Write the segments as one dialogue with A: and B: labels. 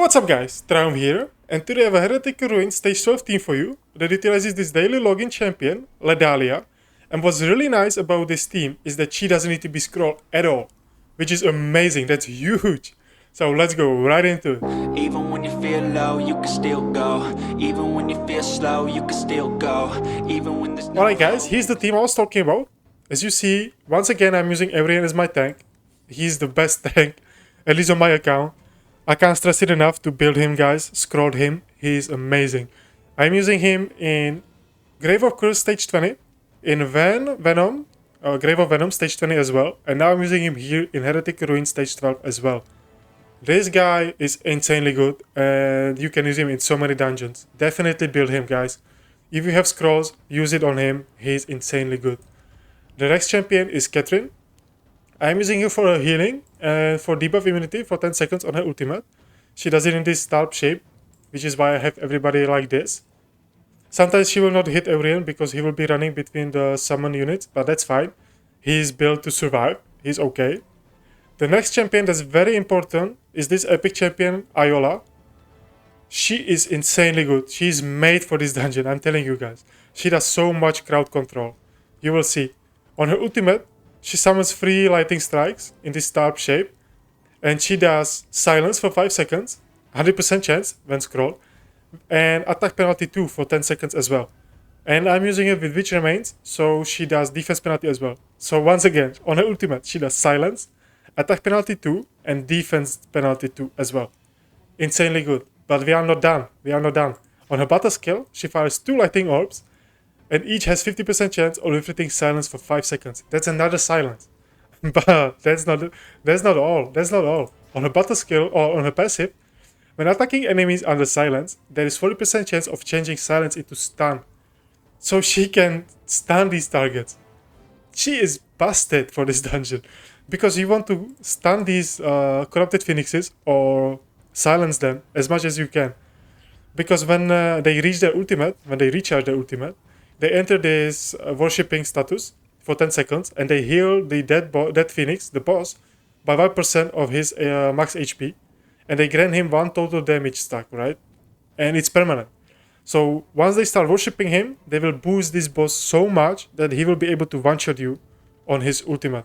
A: What's up guys, Dragonheir here, and today I have a Heretical Ruins Stage 12 team for you that utilizes this daily login champion, Ladehlia, and what's really nice about this team is that she doesn't need to be scrolled at all, which is amazing, that's huge. So let's go right into it.
B: Even when you feel low, you can still go. Even when you feel slow, you can still go. Even when there's no
A: Alright guys, here's the team I was talking about. As you see, once again I'm using Arian as my tank. He's the best tank, at least on my account. I can't stress it enough to build him guys, scroll him, he's amazing. I'm using him in Grave of Curse stage 20, in Grave of Venom stage 20 as well, and now I'm using him here in Heretical Ruins stage 12 as well. This guy is insanely good and you can use him in so many dungeons. Definitely build him guys. If you have scrolls, use it on him, he's insanely good. The next champion is Catherine. I'm using her for her healing and for debuff immunity for 10 seconds on her ultimate. She does it in this star shape, which is why I have everybody like this. Sometimes she will not hit Arian because he will be running between the summon units, but that's fine. He's built to survive, he's okay. The next champion that's very important is this epic champion, Iola. She is insanely good. She's made for this dungeon, I'm telling you guys. She does so much crowd control. You will see. On her ultimate, she summons 3 lightning strikes in this star shape. And she does silence for 5 seconds, 100% chance when scrolled. And attack penalty 2 for 10 seconds as well. And I'm using it with Witch Remains, so she does defense penalty as well. So once again, on her ultimate, she does silence, attack penalty 2, and defense penalty 2 as well. Insanely good. But we are not done. We are not done. On her battle skill, she fires 2 lightning orbs, and each has 50% chance of inflicting silence for 5 seconds. That's another silence. But that's not all. That's not all. On her battle skill, or on her passive, when attacking enemies under silence, there is 40% chance of changing silence into stun. So she can stun these targets. She is busted for this dungeon. Because you want to stun these corrupted phoenixes or silence them as much as you can. Because when they reach their ultimate, when they recharge their ultimate, they enter this worshipping status for 10 seconds and they heal the dead phoenix, the boss, by 1% of his max HP. And they grant him 1 total damage stack, right? And it's permanent. So once they start worshipping him, they will boost this boss so much that he will be able to one-shot you on his ultimate.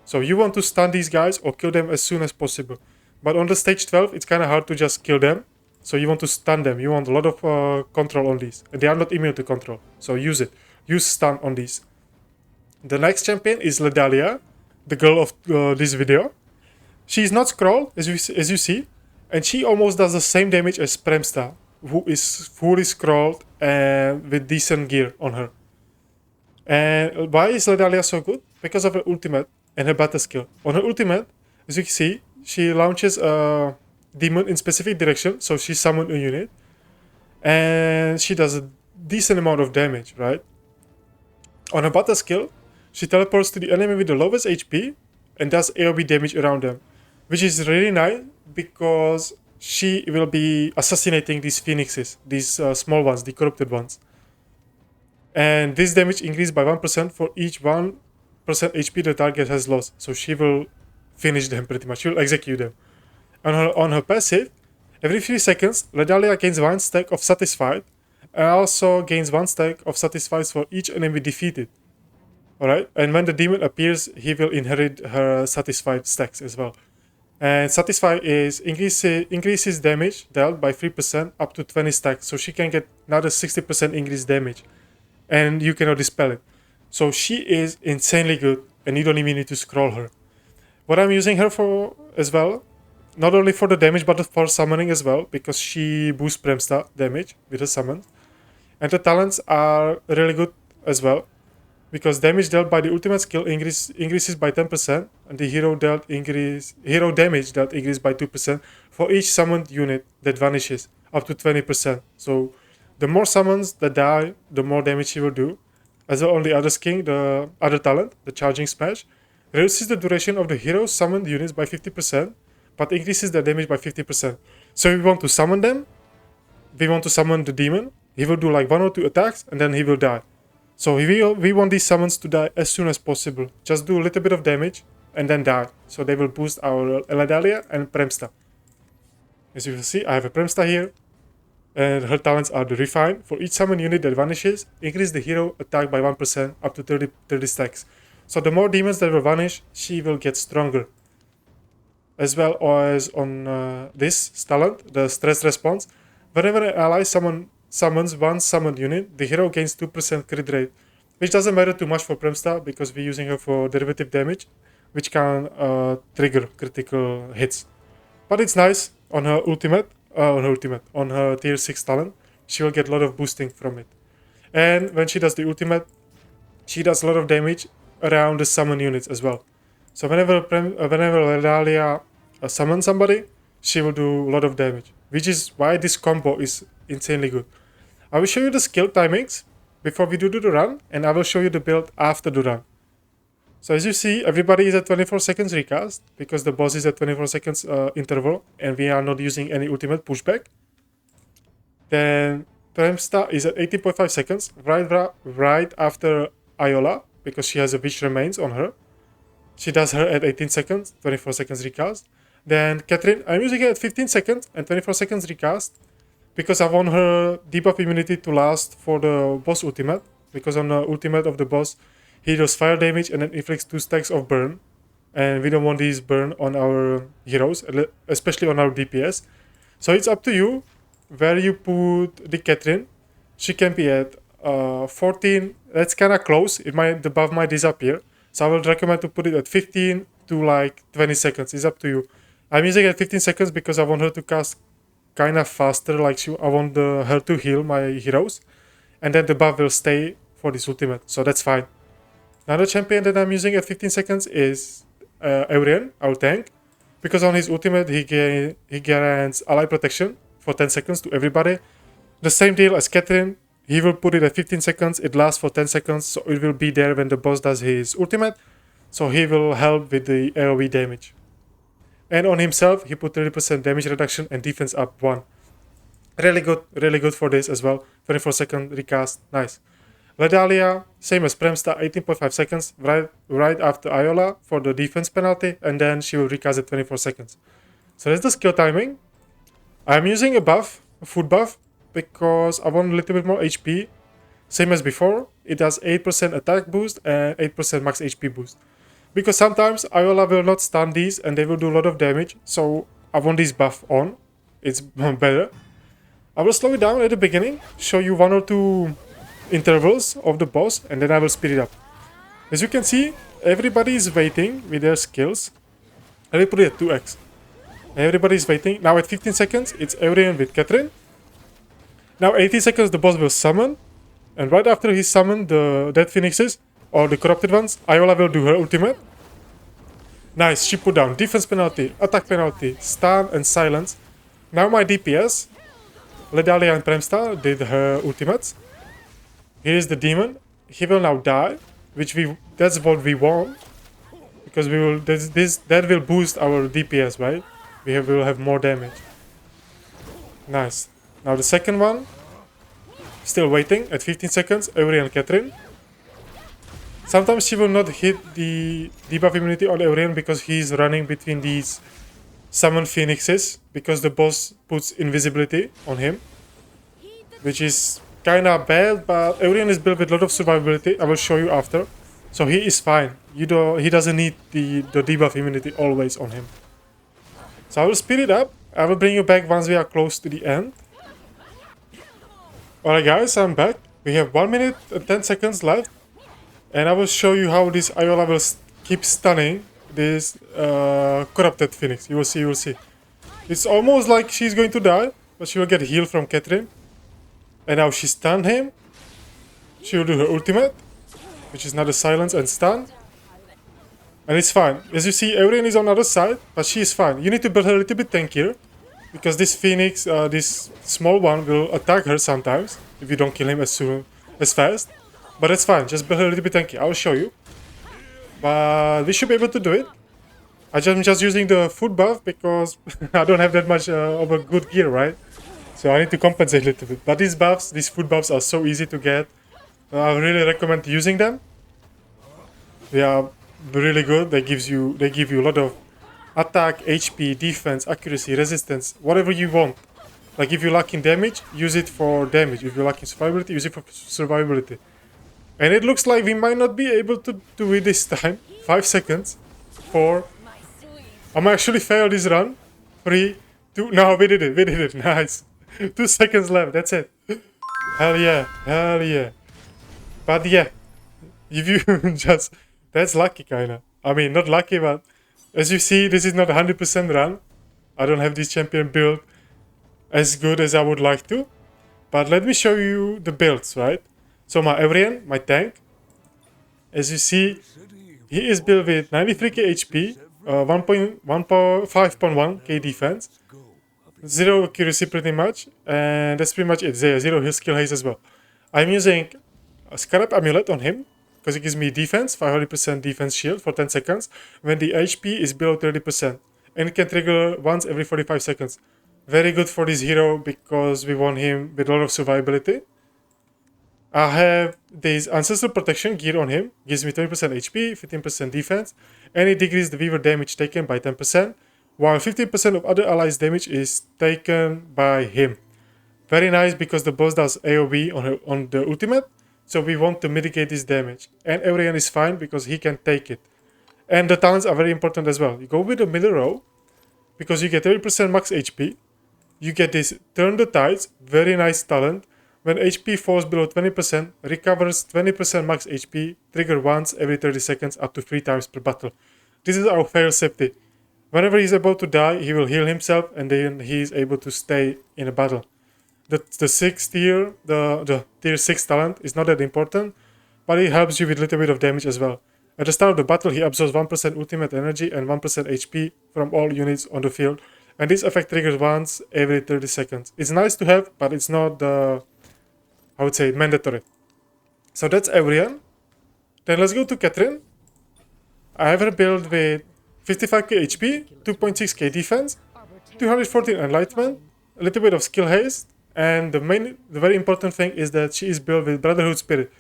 A: So you want to stun these guys or kill them as soon as possible. But on the stage 12, it's kind of hard to just kill them. So you want to stun them. You want a lot of control on these. And they are not immune to control. So use it. Use stun on these. The next champion is Ladehlia, the girl of this video. She's not scroll, as you see. And she almost does the same damage as Premsta, who is fully scrolled and with decent gear on her. And why is Ladehlia so good? Because of her ultimate and her battle skill. On her ultimate, as you can see, she launches a demon in specific direction, so she summons a unit. And she does a decent amount of damage, right? On her battle skill, she teleports to the enemy with the lowest HP and does AoE damage around them. Which is really nice because she will be assassinating these phoenixes, these small ones, the corrupted ones. And this damage increased by 1% for each 1% HP the target has lost. So she will finish them pretty much. She will execute them. And on her passive, every few seconds, Ladehlia gains 1 stack of Satisfied and also gains 1 stack of Satisfied for each enemy defeated. Alright? And when the demon appears, he will inherit her Satisfied stacks as well. And Satisfy is increases damage dealt by 3% up to 20 stacks. So she can get another 60% increased damage. And you cannot dispel it. So she is insanely good and you don't even need to scroll her. What I'm using her for as well, not only for the damage but for summoning as well, because she boosts Premsta damage with the summon. And the talents are really good as well, because damage dealt by the ultimate skill increases by 10% and the hero damage dealt increases by 2% for each summoned unit that vanishes, up to 20%. So the more summons that die, the more damage he will do. As well on the other skin, the other talent, the Charging Smash, reduces the duration of the hero's summoned units by 50%, but increases their damage by 50%. So we want to summon them, we want to summon the demon, he will do like 1 or 2 attacks and then he will die. So we want these summons to die as soon as possible. Just do a little bit of damage and then die. So they will boost our Ladehlia and Premsta. As you will see, I have a Premsta here, and her talents are the Refine. For each summon unit that vanishes, increase the hero attack by 1% up to 30 stacks. So the more demons that will vanish, she will get stronger. As well as on this talent, the Stress Response. Whenever an ally summons one summoned unit, the hero gains 2% crit rate, which doesn't matter too much for Premsta because we're using her for derivative damage, which can trigger critical hits. But it's nice on her ultimate, on her tier 6 talent. She will get a lot of boosting from it. And when she does the ultimate, she does a lot of damage around the summon units as well. So whenever Ladehlia summons somebody, she will do a lot of damage, which is why this combo is insanely good. I will show you the skill timings before we do the run, and I will show you the build after the run. So as you see, everybody is at 24 seconds recast, because the boss is at 24 seconds interval, and we are not using any ultimate pushback. Then Premsta is at 18.5 seconds, right after Iola, because she has a Witch Remains on her. She does her at 18 seconds, 24 seconds recast. Then Catherine, I'm using her at 15 seconds and 24 seconds recast, because I want her debuff immunity to last for the boss ultimate, because on the ultimate of the boss, he does fire damage and then inflicts 2 stacks of burn. And we don't want these burn on our heroes, especially on our DPS. So it's up to you where you put the Catherine. She can be at 14, that's kind of close, the buff might disappear. So I would recommend to put it at 15 to like 20 seconds, it's up to you. I'm using it at 15 seconds because I want her to cast kind of faster, like I want her to heal my heroes. And then the buff will stay for this ultimate, so that's fine. Another champion that I'm using at 15 seconds is Aurian, our tank. Because on his ultimate, he grants ally protection for 10 seconds to everybody. The same deal as Catherine. He will put it at 15 seconds, it lasts for 10 seconds, so it will be there when the boss does his ultimate. So he will help with the AoE damage. And on himself, he put 30% damage reduction and defense up 1. Really good for this as well. 24 second recast, nice. Ladehlia, same as Premsta, 18.5 seconds, right after Iola for the defense penalty, and then she will recast at 24 seconds. So that's the skill timing. I'm using a buff, a food buff, because I want a little bit more HP. Same as before, it has 8% attack boost and 8% max HP boost. Because sometimes Iola will not stun these and they will do a lot of damage, so I want this buff on. It's better. I will slow it down at the beginning, show you 1 or 2 intervals of the boss, and then I will speed it up. As you can see, everybody is waiting with their skills. I will put it at 2x. Everybody is waiting. Now at 15 seconds, it's Aurian with Catherine. Now 18 seconds, the boss will summon. And right after he summoned the Dead Phoenixes, or the Corrupted ones, Iola will do her ultimate. Nice, she put down defense penalty, attack penalty, stun, and silence. Now my DPS, Ladehlia and Premsta, did her ultimates. Here is the demon. He will now die, that's what we want, because that will boost our DPS, right? We will have more damage. Nice. Now the second one, still waiting at 15 seconds. Aurian and Catherine. Sometimes she will not hit the debuff immunity on Aurian because he's running between these summon phoenixes, because the boss puts invisibility on him, which is kinda bad, but Aurian is built with a lot of survivability. I will show you after. So he is fine. He doesn't need the debuff immunity always on him. So I will speed it up. I will bring you back once we are close to the end. Alright guys, I'm back. We have 1 minute and 10 seconds left. And I will show you how this Iola will keep stunning this corrupted phoenix. You will see. It's almost like she's going to die, but she will get healed from Catherine. And now she stunned him. She will do her ultimate, which is another silence and stun. And it's fine. As you see, Aurian is on the other side, but she is fine. You need to build her a little bit tankier, because this phoenix, this small one, will attack her sometimes if you don't kill him as fast. But it's fine. Just build her a little bit tanky. I'll show you. But we should be able to do it. I'm just using the food buff because I don't have that much of a good gear, right? So I need to compensate a little bit. But these buffs, these food buffs, are so easy to get. I really recommend using them. They are really good. They give you a lot of attack, HP, defense, accuracy, resistance, whatever you want. Like if you lack in damage, use it for damage. If you lack in survivability, use it for survivability. And it looks like we might not be able to do it this time. 5 seconds. 4. I'm actually failed this run. 3, 2. No, we did it. We did it. Nice. 2 seconds left. That's it. Hell yeah. Hell yeah. But yeah. If you just... That's lucky, kinda. I mean, not lucky, but... As you see, this is not 100% run. I don't have this champion build as good as I would like to. But let me show you the builds, right? So my Evrian, my tank, as you see, he is built with 93k HP, 5.1k defense, 0 accuracy pretty much, and that's pretty much it. 0 skill haste as well. I'm using a Scarab Amulet on him, because it gives me defense, 500% defense shield for 10 seconds, when the HP is below 30%, and it can trigger once every 45 seconds. Very good for this hero, because we want him with a lot of survivability. I have this Ancestral Protection gear on him, gives me 20% HP, 15% defense, and it decreases the Weaver damage taken by 10%, while 15% of other allies' damage is taken by him. Very nice, because the boss does AoE on the ultimate, so we want to mitigate this damage. And Evrian is fine, because he can take it. And the talents are very important as well. You go with the middle row, because you get 30% max HP, you get this Turn the Tides, very nice talent. When HP falls below 20%, recovers 20% max HP, trigger once every 30 seconds up to 3 times per battle. This is our fail safety. Whenever he's about to die, he will heal himself and then he is able to stay in a battle. The sixth tier, the tier 6 talent is not that important, but it helps you with a little bit of damage as well. At the start of the battle, he absorbs 1% ultimate energy and 1% HP from all units on the field, and this effect triggers once every 30 seconds. It's nice to have, but it's not the... I would say mandatory. So that's Evrian. Then let's go to Catherine. I have her build with 55k HP, 2.6k defense, 214 enlightenment, a little bit of skill haste, and the very important thing is that she is built with Brotherhood Spirit.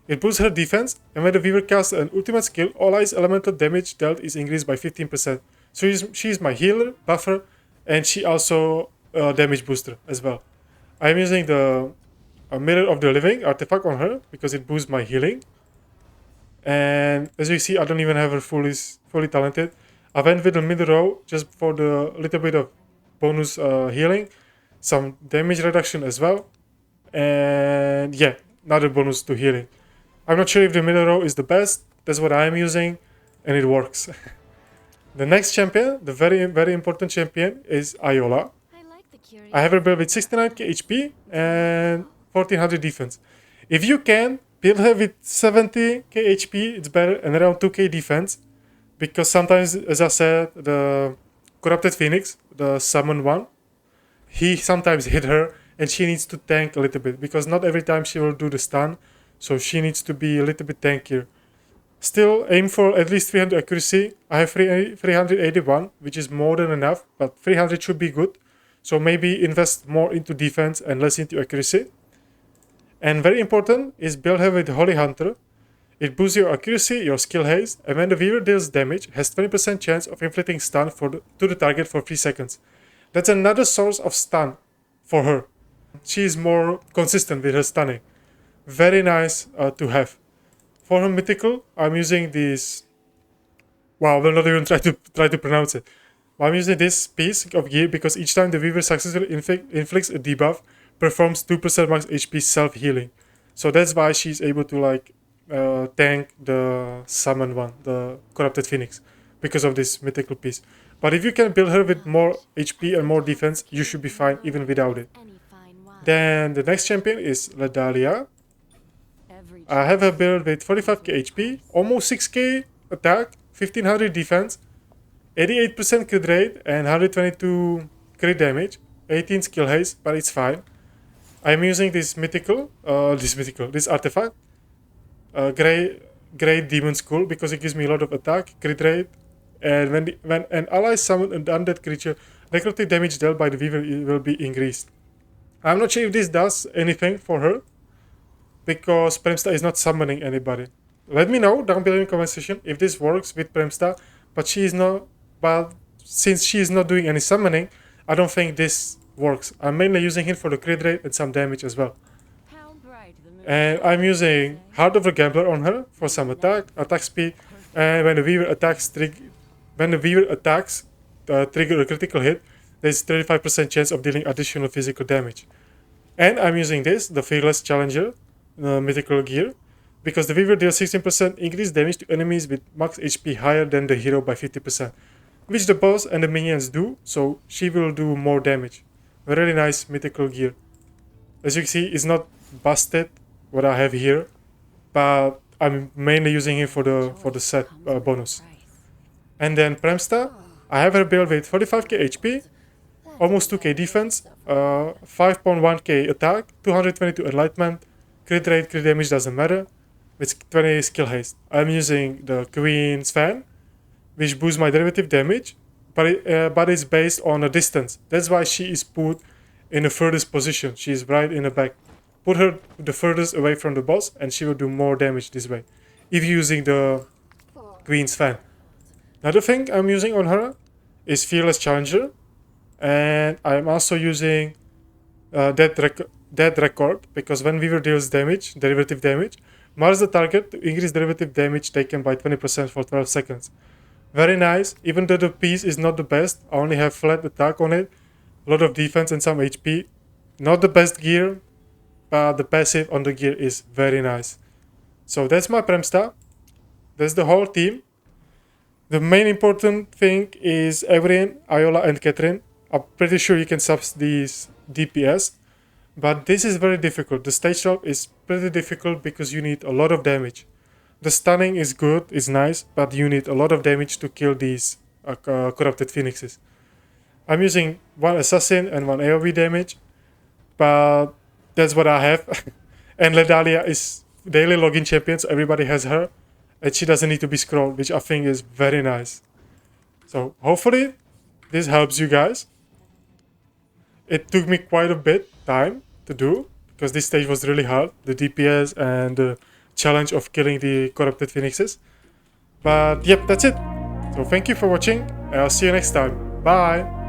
A: It boosts her defense, and when the Weaver casts an ultimate skill, all eyes elemental damage dealt is increased by 15%. So she is my healer, buffer, and she also damage booster as well. I'm using the Mirror of the Living artifact on her because it boosts my healing. And as you see, I don't even have her fully talented. I went with the middle row just for the little bit of bonus healing, some damage reduction as well, and yeah, another bonus to healing. I'm not sure if the middle row is the best. That's what I'm using, and it works. The next champion, the very important champion, is Iola. I have her built with 69k HP and 1400 defense. If you can, build her with 70k HP, it's better, and around 2k defense. Because sometimes, as I said, the Corrupted Phoenix, the summon one, he sometimes hit her and she needs to tank a little bit. Because not every time she will do the stun, so she needs to be a little bit tankier. Still, aim for at least 300 accuracy. I have 381, which is more than enough, but 300 should be good. So maybe invest more into defense and less into accuracy. And very important is build her with Holy Hunter. It boosts your accuracy, your skill haste, and when the Weaver deals damage, has 20% chance of inflicting stun to the target for 3 seconds. That's another source of stun for her. She is more consistent with her stunning. Very nice to have. For her mythical, I'm using this... Wow, I will not even try to pronounce it. I'm using this piece of gear because each time the Weaver successfully inflicts a debuff, performs 2% max HP self-healing. So that's why she's able to tank the summon one, the Corrupted Phoenix, because of this mythical piece. But if you can build her with more HP and more defense, you should be fine even without it. Then the next champion is Ladehlia. I have her build with 45k HP, almost 6k attack, 1500 defense, 88% crit rate, and 122 crit damage, 18 skill haste, but it's fine. I'm using this this artifact, Great Demon Skull, because it gives me a lot of attack, crit rate, and when an ally summons an undead creature, necrotic damage dealt by the Weaver will be increased. I'm not sure if this does anything for her, because Premsta is not summoning anybody. Let me know down below in the comment section if this works with Premsta, but she is not. But since she is not doing any summoning, I don't think this works. I'm mainly using him for the crit rate and some damage as well. And I'm using Heart of the Gambler on her for some attack speed, and when the Weaver attacks, trigger a critical hit, there's 35% chance of dealing additional physical damage. And I'm using this, the Fearless Challenger mythical gear, because the Weaver deals 16% increased damage to enemies with max HP higher than the hero by 50%, which the boss and the minions do, so she will do more damage. A really nice mythical gear. As you can see, it's not busted, what I have here, but I'm mainly using it for the set bonus. And then Premsta, I have her build with 45k HP, almost 2k defense, 5.1k attack, 222 enlightenment, crit rate, crit damage doesn't matter, with 20 skill haste. I'm using the Queen's Fan, which boosts my derivative damage, but it's based on a distance. That's why she is put in the furthest position. She is right in the back. Put her the furthest away from the boss and she will do more damage this way, if you're using the Queen's Fan. Another thing I'm using on her is Fearless Challenger, and I'm also using Dead Record, because when Weaver deals damage, derivative damage, marks the target to increase derivative damage taken by 20% for 12 seconds. Very nice, even though the piece is not the best, I only have flat attack on it, a lot of defense and some HP. Not the best gear, but the passive on the gear is very nice. So that's my Premsta. That's the whole team. The main important thing is Evelyn, Iola and Catherine. I'm pretty sure you can sub these DPS, but this is very difficult. The stage drop is pretty difficult because you need a lot of damage. The stunning is good, it's nice, but you need a lot of damage to kill these corrupted phoenixes. I'm using one assassin and one AoE damage, but that's what I have. And Ladehlia is daily login champion, so everybody has her, and she doesn't need to be scrolled, which I think is very nice. So hopefully this helps you guys. It took me quite a bit time to do, because this stage was really hard, the DPS and the challenge of killing the corrupted phoenixes. But yep, that's it. So thank you for watching, and I'll see you next time. Bye!